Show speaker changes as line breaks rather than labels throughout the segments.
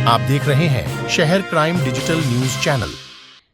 आप देख रहे हैं शहर crime digital news channel.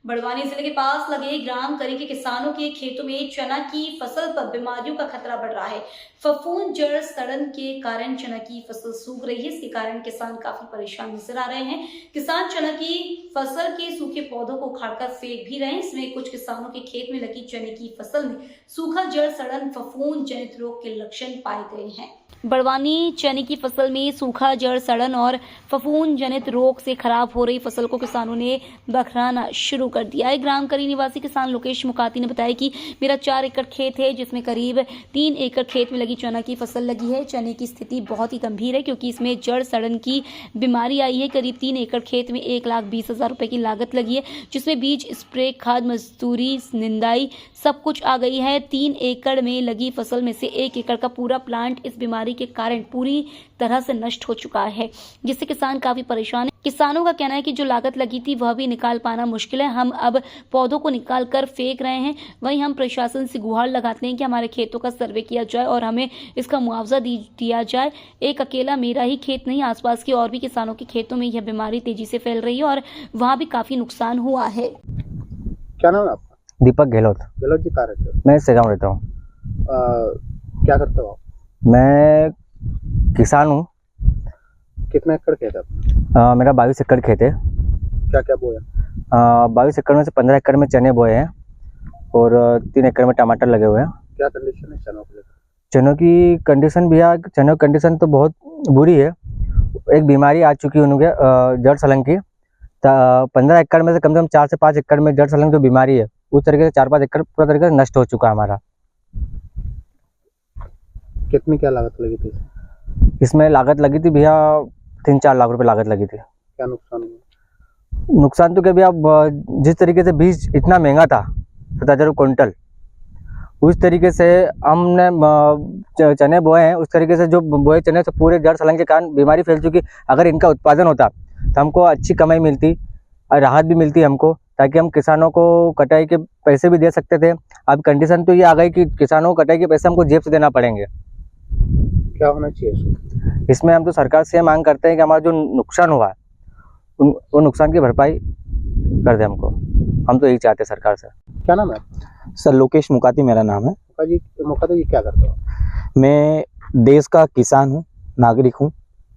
Barwani जिले के पास लगे ग्राम करी के किसानों के खेतों में चना की फसल पर बीमारियों का खतरा बढ़ रहा है। फफूंद जड़ सड़न के कारण चना की फसल सूख रही है। इसके कारण किसान काफी परेशान नजर आ रहे हैं। किसान चना की फसल के सूखे पौधों को उखाड़कर फेंक भी रहे हैं। इसमें कुछ किसानों के खेत में लगी चने की फसल में सूखा जड़ सड़न फफूंद जनित रोग के लक्षण पाए गए हैं। बड़वानी चने की फसल में सूखा जड़ सड़न और फफूंद जनित रोग से खराब हो रही फसल को किसानों ने बखराना शुरू कर दिया है। ग्राम करी निवासी किसान लोकेश मुकाती ने बताया कि मेरा 4 एकड़ खेत है, जिसमें करीब 3 एकड़ खेत में लगी चना की फसल लगी है। चने की स्थिति बहुत ही गंभीर है क्योंकि इसमें जड़ सड़न की बीमारी आई है। करीब 3 एकड़ खेत में 1,20,000 रुपए की लागत लगी है, जिसमें बीज, स्प्रे, खाद, मजदूरी, निंदाई सब कुछ आ गई है। 3 एकड़ में लगी फसल में से 1 एकड़ का पूरा प्लांट इस बीमारी के कारण पूरी तरह से नष्ट हो चुका है, जिससे किसान काफी परेशान है। किसानों का कहना है कि जो लागत लगी थी वह भी निकाल पाना मुश्किल है। हम अब पौधों को निकाल कर फेंक रहे हैं। वहीं हम प्रशासन से गुहार लगाते हैं कि हमारे खेतों का सर्वे किया जाए और हमें इसका मुआवजा दिया जाए। एक अकेला मेरा ही खेत नहीं, आसपास के और भी किसानों के खेतों में यह बीमारी तेजी से फैल रही है और वहाँ भी काफी नुकसान हुआ है।
क्या नाम है आपका?
दीपक गहलोत।
गहलोत जी कहाँ रहते हो?
मैं सेगांव रहता हूँ।
क्या करते हो आप?
मैं किसान हूँ।
कितना एकड़ खेत है आपका?
मेरा 22 एकड़ खेत है।
क्या क्या बोया?
22 एकड़ में से 15 एकड़ में चने बोए हैं और 3 एकड़ में टमाटर लगे हुए हैं।
क्या कंडीशन है चनों की?
चनों की कंडीशन भैया, चनों की कंडीशन तो बहुत बुरी है। एक बीमारी आ चुकी है उनके जड़ सलन की। 15 एकड़ में से कम 4 से 5 एकड़ में जड़ सलन की बीमारी है। उस तरीके से 4-5 एकड़ पूरा तरीके से नष्ट हो चुका है हमारा।
कितनी क्या लागत लगी थी?
इसमें लागत लगी थी भैया 3-4 लाख रुपए लागत लगी थी।
क्या नुकसान हुआ?
नुकसान तो क्या भैया, जिस तरीके से बीज इतना महंगा था 7,000 क्विंटल, उस तरीके से हमने चने बोए हैं। उस तरीके से जो बोए चने से पूरे जड़ सलन के कारण बीमारी फैल चुकी। अगर इनका उत्पादन होता तो हमको अच्छी कमाई मिलती और राहत भी मिलती हमको, ताकि हम किसानों को कटाई के पैसे भी दे सकते थे। अब कंडीशन तो ये आ गई कि किसानों को कटाई के पैसे हमको जेब से देना पड़ेंगे।
क्या होना चाहिए
इसमें हम तो सरकार से मांग करते हैं कि हमारा जो नुकसान हुआ है वो नुकसान की भरपाई कर दे हमको। हम तो यही चाहते हैं सरकार से।
क्या नाम है?
सर लोकेश मुकाती मेरा नाम है।
मुकाती जी क्या करते हो?
मैं देश का किसान हूँ, नागरिक हूँ।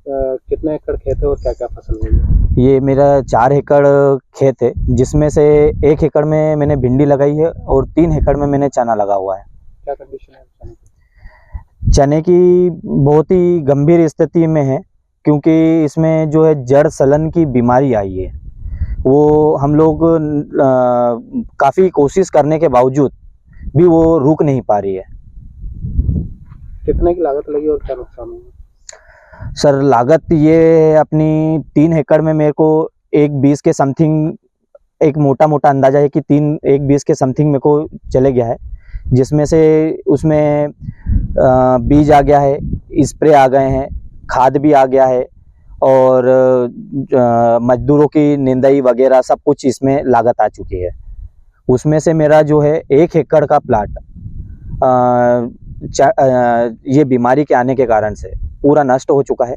कितने एकड़ खेत है और क्या क्या फसल हुई है?
ये मेरा 4 एकड़ खेत है, जिसमें से 1 एकड़ में मैंने भिंडी लगाई है और 3 एकड़ में मैंने चना लगा हुआ है।
क्या कंडीशन है चने की?
चने की बहुत ही गंभीर स्थिति में है, क्योंकि इसमें जो है जड़ सलन की बीमारी आई है। वो हम लोग काफ़ी कोशिश करने के बावजूद भी वो रुक नहीं पा रही है।
कितने की लागत लगी और क्या नुकसान हुआ?
सर लागत ये अपनी 3 एकड़ में मेरे को 1,20 के समथिंग, एक मोटा मोटा अंदाजा है कि 1,20 के समथिंग मेरे को चले गया है, जिसमें से उसमें बीज आ गया है, स्प्रे आ गए हैं, खाद भी आ गया है और मजदूरों की निंदाई वगैरह सब कुछ इसमें लागत आ चुकी है। उसमें से मेरा जो है 1 एकड़ का प्लाट ये बीमारी के आने के कारण से पूरा नष्ट हो चुका है।